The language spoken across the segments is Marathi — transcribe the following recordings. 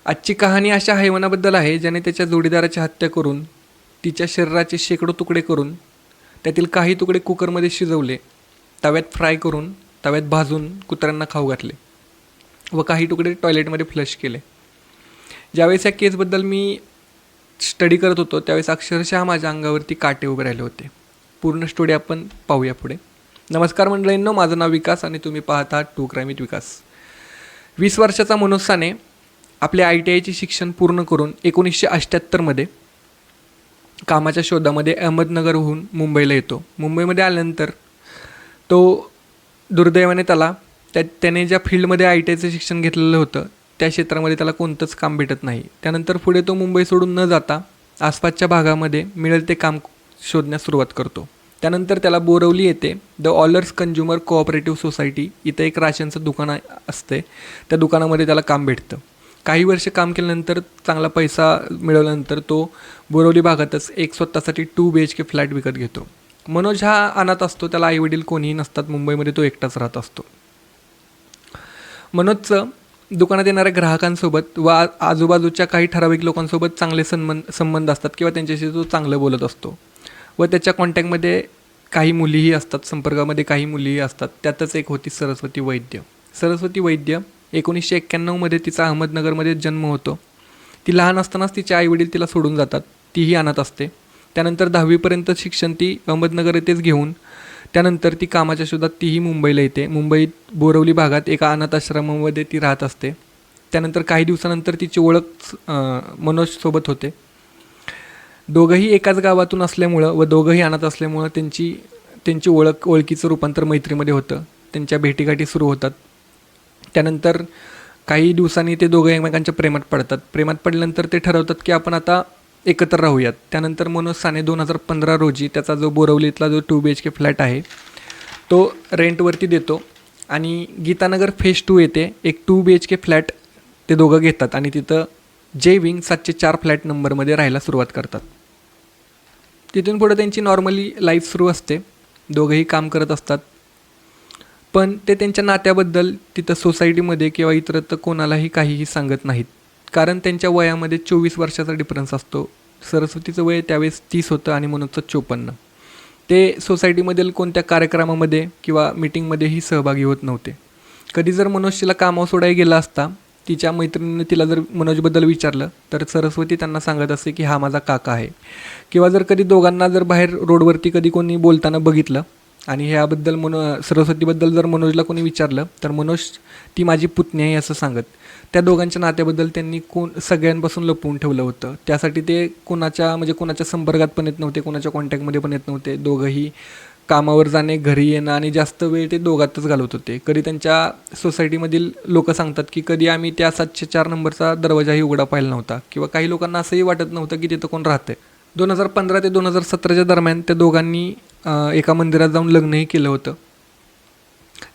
आजची कहाणी अशा हैवानाबद्दल आहे ज्याने त्याच्या जोडीदाराची हत्या करून तिच्या शरीराचे शेकडो तुकडे करून त्यातील काही तुकडे कुकरमध्ये शिजवले, तव्यात फ्राय करून तव्यात भाजून कुत्र्यांना खाऊ घातले व काही तुकडे टॉयलेटमध्ये फ्लश केले. ज्यावेळेस या केसबद्दल मी स्टडी करत होतो त्यावेळेस अक्षरशः माझ्या अंगावरती काटे उभे राहिले होते. पूर्ण स्टोरी आपण पाहूया पुढे. नमस्कार मंडळींनो, माझं नाव विकास आणि तुम्ही पाहता टू क्राईम विथ विकास. 20 वर्षाचा मनोजसाने आपले ITIचे शिक्षण पूर्ण करून 1978मध्ये कामाच्या शोधामध्ये अहमदनगरहून मुंबईला येतो. मुंबईमध्ये आल्यानंतर तो दुर्दैवाने त्याने ज्या फील्डमध्ये ITIचं शिक्षण घेतलेलं होतं त्या क्षेत्रामध्ये त्याला कोणतंच काम भेटत नाही. त्यानंतर पुढे तो मुंबई सोडून न जाता आसपासच्या भागामध्ये मिळेल ते काम शोधण्यास सुरुवात करतो. त्यानंतर त्याला बोरवली येथे द ऑलर्स कंझ्युमर कोऑपरेटिव्ह सोसायटी इथं एक राशनचं दुकान असते. त्या दुकानामध्ये त्याला काम भेटतं. काही वर्ष काम केल्यानंतर चांगला पैसा मिळवल्यानंतर तो बोरवली भागातच एक स्वतःसाठी 2 BHK फ्लॅट विकत घेतो. मनोज हा अनाथ असतो. त्याला आईवडील कोणीही नसतात. मुंबईमध्ये तो एकटाच राहत असतो. मनोजचं दुकानात येणाऱ्या ग्राहकांसोबत व आजूबाजूच्या काही ठराविक लोकांसोबत चांगले संबंध असतात किंवा त्यांच्याशी तो चांगलं बोलत असतो व त्याच्या कॉन्टॅक्टमध्ये काही मुलीही असतात, संपर्कामध्ये काही मुलीही असतात. त्यातच एक होती सरस्वती वैद्य. सरस्वती वैद्य 1991मध्ये तिचा अहमदनगरमध्ये जन्म होतो. ती लहान असतानाच तिचे आईवडील तिला सोडून जातात. तीही अनाथ असते. त्यानंतर 10वीपर्यंत शिक्षण ती अहमदनगर येथेच घेऊन त्यानंतर ती कामाच्या शोधात तीही मुंबईला येते. मुंबईत बोरवली भागात एका अनाथ आश्रमामध्ये ती राहत असते. त्यानंतर काही दिवसानंतर तिची ओळख मनोजसोबत होते. दोघंही एकाच गावातून असल्यामुळं व दोघंही अनाथ असल्यामुळं त्यांची ओळखीचं रूपांतर मैत्रीमध्ये होतं. त्यांच्या भेटीगाठी सुरू होतात. त्यानंतर काही दिवसांनी ते दोघं एकमेकांच्या प्रेमात पडतात. प्रेमात पडल्यानंतर ते ठरवतात की आपण आता एकत्र राहूयात. त्यानंतर मनोज साने 2015 रोजी त्याचा जो बोरवलीतला जो 2 BHK फ्लॅट आहे तो रेंटवरती देतो आणि गीतानगर फेज 2 येथे एक 2 BHK फ्लॅट ते दोघं घेतात आणि तिथं जे विंग 704 फ्लॅट नंबरमध्ये राहायला सुरुवात करतात. तिथून पुढे त्यांची नॉर्मली लाईफ सुरू असते. दोघंही काम करत असतात. पण ते त्यांच्या नात्याबद्दल तिथं सोसायटीमध्ये किंवा इतरत्र कोणालाही काहीही सांगत नाहीत. कारण त्यांच्या वयामध्ये 24 वर्षाचा डिफरन्स असतो. सरस्वतीचं वय त्यावेळेस 30 होतं आणि मनोजचं 54. ते सोसायटीमधील कोणत्या कार्यक्रमामध्ये किंवा मीटिंगमध्येही सहभागी होत नव्हते. कधी जर मनोज तिला कामावर सोडायला गेला असता, तिच्या मैत्रिणीने तिला जर मनोजबद्दल विचारलं तर सरस्वती त्यांना सांगत असते की हा माझा काका आहे. किंवा जर कधी दोघांना जर बाहेर रोडवरती कधी कोणी बोलताना बघितलं आणि ह्याबद्दल सरस्वतीबद्दल जर मनोजला कोणी विचारलं तर मनोज ती माझी पुतणी आहे असं सांगत. त्या दोघांच्या नात्याबद्दल त्यांनी सगळ्यांपासून लपवून ठेवलं होतं. त्यासाठी ते कोणाच्या संपर्कात पण येत नव्हते, कोणाच्या कॉन्टॅक्टमध्ये पण येत नव्हते. दोघंही कामावर जाणे, घरी येणं आणि जास्त वेळ ते दोघातच घालवत होते. कधी त्यांच्या सोसायटीमधील लोक सांगतात की कधी आम्ही त्या 704 नंबरचा दरवाजाही उघडा पाहिला नव्हता किंवा काही लोकांना असंही वाटत नव्हतं की तिथं कोण राहतंय. 2015 ते 2017च्या दरम्यान त्या दोघांनी एका मंदिरात जाऊन लग्नही केलं होतं.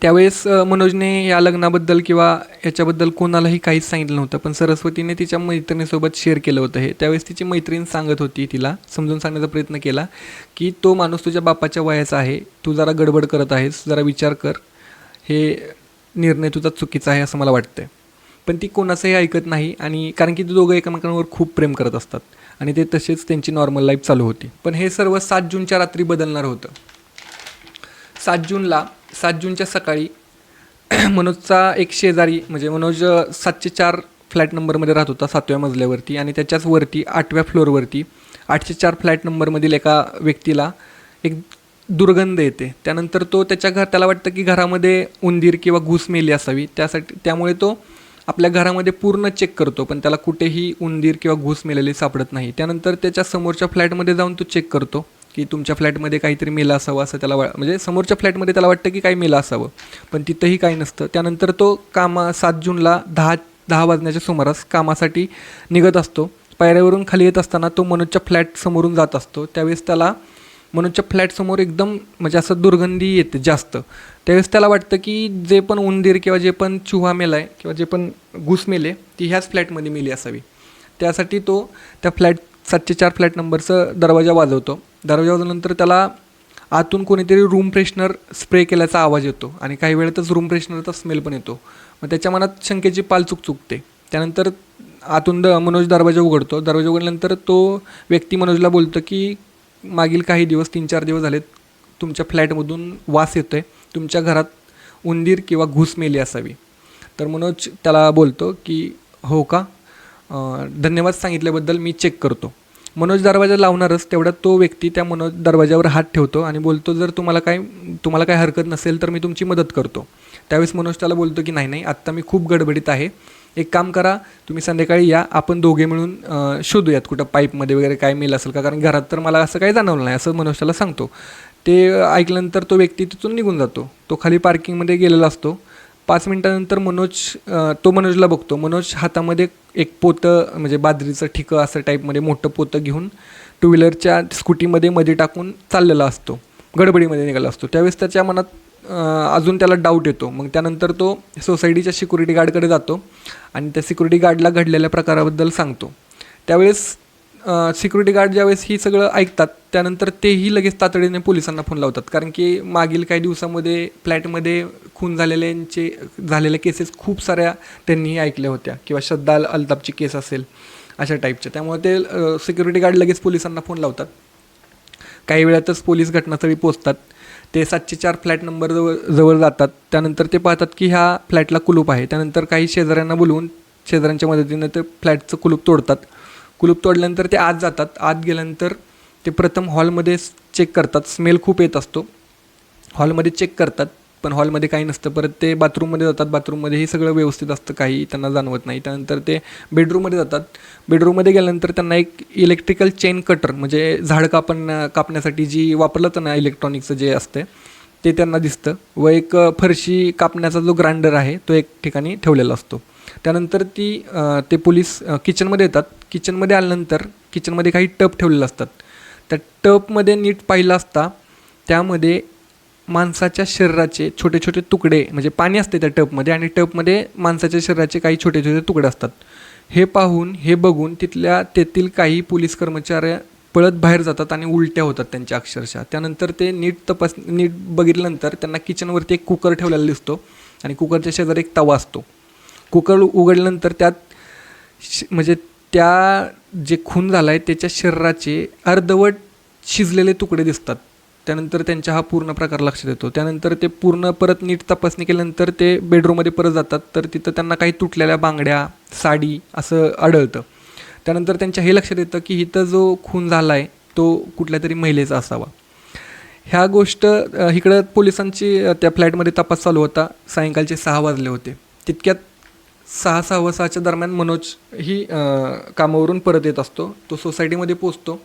त्यावेळेस मनोजने या लग्नाबद्दल किंवा याच्याबद्दल कोणालाही काहीच सांगितलं नव्हतं. पण सरस्वतीने तिच्या मैत्रिणीसोबत शेअर केलं होतं हे. त्यावेळेस तिची मैत्रीण सांगत होती, तिला समजून सांगण्याचा प्रयत्न केला की तो माणूस तुझ्या बापाच्या वयाचा आहे, तू जरा गडबड करत आहेस, जरा विचार कर, हे निर्णय तुझा चुकीचा आहे असं मला वाटतं. पण ती कोणाचंही ऐकत नाही आणि कारण की ते दोघं एकमेकांवर खूप प्रेम करत असतात आणि ते तसेच त्यांची नॉर्मल लाईफ चालू होती. पण हे सर्व 7 जूनच्या रात्री बदलणार होतं. 7 जूनच्या सकाळी मनोजचा एक शेजारी म्हणजे मनोज 704 फ्लॅट नंबरमध्ये राहत होता 7व्या मजल्यावरती आणि त्याच्याच वरती 8व्या फ्लोअरवरती 804 फ्लॅट नंबरमधील एका व्यक्तीला एक दुर्गंध येते. त्यानंतर तो त्याला वाटतं की घरामध्ये उंदीर किंवा घूस मेली असावी. त्यामुळे तो आपल्या घरामध्ये पूर्ण चेक करतो पण त्याला कुठेही उंदीर किंवा घूस मेलेली सापडत नाही. त्यानंतर त्याच्या समोरच्या फ्लॅटमध्ये जाऊन तो चेक करतो की तुमच्या फ्लॅटमध्ये काहीतरी मेलं असावं असं त्याला म्हणजे समोरच्या फ्लॅटमध्ये त्याला वाटतं की काही मेलं असावं पण तिथंही काही नसतं. त्यानंतर तो 7 जूनला 10 वाजण्याच्या सुमारास कामासाठी निघत असतो. पायऱ्यावरून खाली येत असताना तो मनोजच्या फ्लॅट समोरून जात असतो. त्यावेळेस त्याला मनोजच्या फ्लॅटसमोर एकदम म्हणजे असं दुर्गंधी येते जास्त. त्यावेळेस त्याला वाटतं की जे पण उंदीर किंवा जे पण चुहा मेला आहे किंवा जे पण घूस मेले ती ह्याच फ्लॅटमध्ये मेली असावी. त्यासाठी तो त्या 704 फ्लॅट नंबरचं दरवाजा वाजवतो. दरवाजा वाजवल्यानंतर त्याला आतून कोणीतरी रूम फ्रेशनर स्प्रे केल्याचा आवाज येतो आणि काही वेळातच रूम फ्रेशनरचा स्मेल पण येतो. मग त्याच्या मनात शंकेची पाल चुकते. त्यानंतर आतून मनोज दरवाजा उघडतो. दरवाजा उघडल्यानंतर तो व्यक्ती मनोजला बोलतो की मागील काही दिवस 3-4 दिवस झालेत तुमच्या फ्लॅटमधून वास येतो आहे, तुमच्या घरात उंदीर किंवा घूस मेली असावी. तर मनोज त्याला बोलतो की हो का, धन्यवाद सांगितल्याबद्दल, मी चेक करतो. मनोज दरवाजा लावणारच तेवढ्यात तो व्यक्ती त्या मनोज दरवाजावर हात ठेवतो आणि बोलतो जर तुम्हाला काय हरकत नसेल तर मी तुमची मदत करतो. त्यावेळेस मनोज त्याला बोलतो की नाही आत्ता मी खूप गडबडीत आहे, एक काम करा, तुम्ही संध्याकाळी या, आपण दोघे मिळून शोधूयात कुठं पाईपमध्ये वगैरे काय मेल असेल का, कारण घरात तर मला असं काही जाणवलं नाही, असं मनोज त्याला सांगतो. ते ऐकल्यानंतर तो व्यक्ती तिथून निघून जातो. तो खाली पार्किंगमध्ये गेलेला असतो. 5 मिनिटानंतर मनोजला बघतो. मनोज हातामध्ये एक पोतं, म्हणजे बाजरीचं ठिकं असं टाईपमध्ये मोठं पोतं घेऊन टू व्हीलरच्या स्कूटीमध्ये मध्ये टाकून चाललेला असतो, गडबडीमध्ये निघाला असतो. त्यावेळेस त्याच्या मनात अजून त्याला डाऊट येतो. मग त्यानंतर तो सोसायटीच्या सिक्युरिटी गार्डकडे जातो आणि त्या सिक्युरिटी गार्डला घडलेल्या प्रकाराबद्दल सांगतो. त्यावेळेस सिक्युरिटी गार्ड ज्यावेळेस ही सगळं ऐकतात त्यानंतर तेही लगेच तातडीने पोलिसांना फोन लावतात, कारण की मागील काही दिवसामध्ये फ्लॅटमध्ये खून झालेल्या केसेस खूप साऱ्या त्यांनीही ऐकल्या होत्या, किंवा श्रद्धा अल्ताफची केस असेल अशा टाईपच्या. त्यामुळे ते सिक्युरिटी गार्ड लगेच पोलिसांना फोन लावतात. काही वेळातच पोलीस घटनास्थळी पोचतात. ते 704 फ्लॅट नंबर जवळ जातात. त्यानंतर ते पाहतात की ह्या फ्लॅटला कुलूप आहे. त्यानंतर काही शेजाऱ्यांना बोलवून शेजाऱ्यांच्या मदतीनं ते फ्लॅटचं कुलूप तोडतात. कुलूप तोडल्यानंतर ते आत जातात. आत गेल्यानंतर ते प्रथम हॉलमध्ये चेक करतात. स्मेल खूप येत असतो. हॉलमध्ये चेक करतात पण हॉलमध्ये काही नसतं. परत ते बाथरूममध्ये जातात. बाथरूममध्येही सगळं व्यवस्थित असतं, काही त्यांना जाणवत नाही. त्यानंतर ते बेडरूममध्ये जातात. बेडरूममध्ये गेल्यानंतर त्यांना एक इलेक्ट्रिकल चेन कटर, म्हणजे झाड कापण्यासाठी जी वापरलं जातं ना इलेक्ट्रॉनिकचं जे असतं ते त्यांना दिसतं. व एक फरशी कापण्याचा जो ग्राइंडर आहे तो एक ठिकाणी ठेवलेला असतो. त्यानंतर ते पोलीस किचनमध्ये येतात. किचनमध्ये आल्यानंतर किचनमध्ये काही टब ठेवलेले असतात. त्या टबमध्ये नीट पाहिलं असता त्यामध्ये माणसाच्या शरीराचे छोटे छोटे तुकडे, म्हणजे पाणी असते त्या टबमध्ये आणि टबमध्ये माणसाच्या शरीराचे काही छोटे छोटे तुकडे असतात. हे बघून तेथील काही पोलीस कर्मचारी पळत बाहेर जातात आणि उलट्या होतात त्यांच्या अक्षरशः. त्यानंतर ते नीट बघितल्यानंतर त्यांना किचनवरती एक कुकर ठेवलेला दिसतो आणि कुकरच्या शेजारी एक तवा असतो. कुकर उघडल्यानंतर म्हणजे त्या जे खून झाला आहे त्याच्या शरीराचे अर्धवट शिजलेले तुकडे दिसतात. त्यानंतर त्यांचा हा पूर्ण प्रकार लक्षात येतो. त्यानंतर ते पूर्ण परत नीट तपासणी केल्यानंतर ते बेडरूममध्ये परत जातात. तर तिथं त्यांना काही तुटलेल्या बांगड्या, साडी असं आढळतं. त्यानंतर त्यांच्या हे लक्षात येतं की इथं जो खून झाला आहे तो कुठल्या तरी महिलेचा असावा. ह्या गोष्ट इकडं पोलिसांची त्या फ्लॅटमध्ये तपास चालू होता. सायंकाळचे 6 वाजले होते. तितक्यात 6:15 दरम्यान मनोज ही कामावरून परत येत असतो. तो सोसायटीमध्ये पोचतो.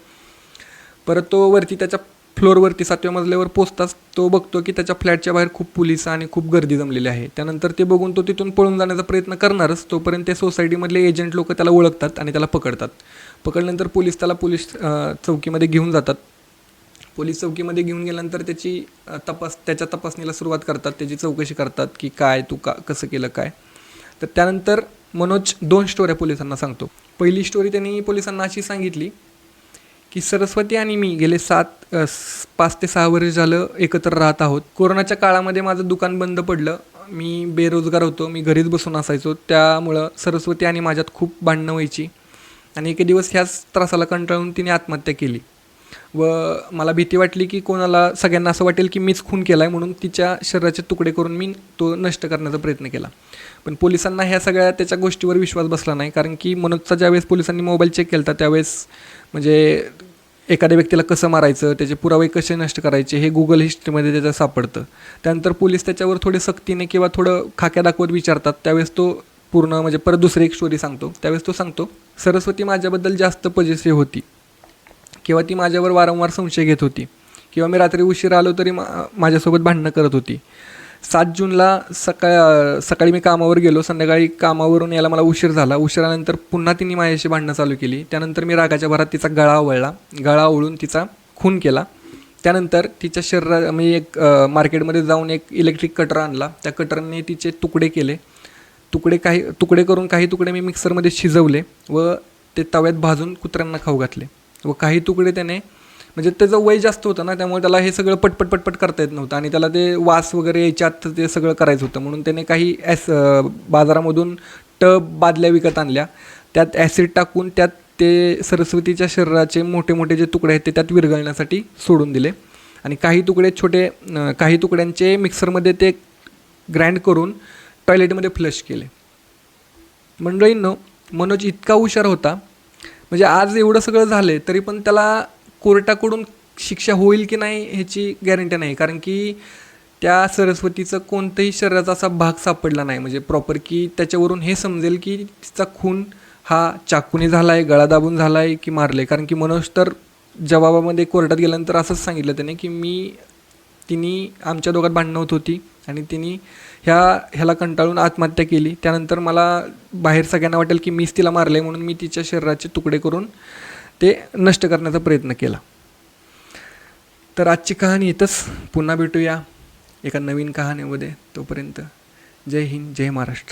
परत तो वरती त्याच्या फ्लोअरवरती 7व्या मजल्यावर पोचताच तो बघतो की त्याच्या फ्लॅटच्या बाहेर खूप पोलिस आणि खूप गर्दी जमलेली आहे. त्यानंतर ते बघून तो तिथून पळून जाण्याचा प्रयत्न करणारच. तोपर्यंत ते सोसायटीमधले एजंट लोक त्याला ओळखतात आणि त्याला पकडतात. पकडल्यानंतर त्याला पोलीस चौकीमध्ये घेऊन जातात. पोलीस चौकीमध्ये घेऊन गेल्यानंतर त्याच्या तपासणीला सुरुवात करतात. त्याची चौकशी करतात की तू कसं केलं काय. तर त्यानंतर मनोज 2 स्टोऱ्या पोलिसांना सांगतो. पहिली स्टोरी त्यांनी पोलिसांना अशी सांगितली की सरस्वती आणि मी गेले 5 ते 6 वर्ष झालं एकत्र राहत आहोत. कोरोनाच्या काळामध्ये माझं दुकान बंद पडलं. मी बेरोजगार होतो. मी घरीच बसून असायचो. त्यामुळं सरस्वती आणि माझ्यात खूप भांडणं व्हायची आणि एके दिवस ह्याच त्रासाला कंटाळून तिने आत्महत्या केली. व मला भीती वाटली की सगळ्यांना असं वाटेल की मीच खून केला आहे, म्हणून तिच्या शरीराचे तुकडे करून मी तो नष्ट करण्याचा प्रयत्न केला. पण पोलिसांना ह्या सगळ्या त्याच्या गोष्टीवर विश्वास बसला नाही, कारण की मनोजचा ज्यावेळेस पोलिसांनी मोबाईल चेक केला होता त्यावेळेस म्हणजे एखाद्या व्यक्तीला कसं मारायचं, त्याचे पुरावे कसे नष्ट करायचे हे गुगल हिस्ट्रीमध्ये त्याचं सापडतं. त्यानंतर पोलीस त्याच्यावर थोडे सक्तीने किंवा थोडं खाक्या दाखवत विचारतात. त्यावेळेस तो पूर्ण म्हणजे परत दुसरी एक स्टोरी सांगतो. त्यावेळेस तो सांगतो सरस्वती माझ्याबद्दल जास्त पजेसिव्ह होती किंवा ती माझ्यावर वारंवार संशय घेत होती किंवा मी रात्री उशीर आलो तरी माझ्यासोबत भांडणं करत होती. 7 जूनला सकाळी मी कामावर गेलो. संध्याकाळी कामावरून यायला मला उशीर झाला. उशिरानंतर पुन्हा तिने माझ्याशी भांडणं चालू केली. त्यानंतर मी रागाच्या भरात तिचा गळा आवळून तिचा खून केला. त्यानंतर तिच्या मी एक मार्केटमध्ये जाऊन एक इलेक्ट्रिक कटर आणला. त्या कटरने तिचे तुकडे केले. तुकडे करून काही तुकडे मी मिक्सरमध्ये शिजवले व ते तव्यात भाजून कुत्र्यांना खाऊ घातले. व काही तुकडे त्याने म्हणजे त्याचं वय जास्त होतं ना, त्यामुळे त्याला हे सगळं पटपट करता येत नव्हतं आणि त्याला ते वास वगैरे याच्यात ते सगळं करायचं होतं. म्हणून त्याने काही बाजारामधून टब बादल्या विकत आणल्या. त्यात ॲसिड टाकून त्यात ते सरस्वतीच्या शरीराचे मोठे मोठे जे तुकडे आहेत ते त्यात विरघळण्यासाठी सोडून दिले. आणि काही तुकडे छोटे काही तुकड्यांचे मिक्सरमध्ये ते ग्राइंड करून टॉयलेटमध्ये फ्लश केले. मंडळींनो, मनोज इतका हुशार होता, म्हणजे आज एवढं सगळं झालं तरी पण त्याला कोर्टाकडून शिक्षा होईल की नाही ह्याची गॅरंटी नाही. कारण की त्या सरस्वतीचं कोणतंही शरीराचा असा भाग सापडला नाही म्हणजे प्रॉपर की त्याच्यावरून हे समजेल की तिचा खून हा चाकूने झाला आहे, गळा दाबून झाला आहे की मारले. कारण की मनोज तर जबाबामध्ये कोर्टात गेल्यानंतर असंच सांगितलं त्याने की तिने आमच्या दोघात भांडणं होत होती आणि तिने ह्याला कंटाळून आत्महत्या केली. त्यानंतर मला बाहेर सगळ्यांना वाटेल की मीच तिला मारले म्हणून मी तिच्या शरीराचे तुकडे करून ते नष्ट करण्याचा प्रयत्न केला. तर आजची कहाणी इथंच. पुन्हा भेटूया एका नवीन कहाणीमध्ये. तोपर्यंत जय हिंद, जय महाराष्ट्र.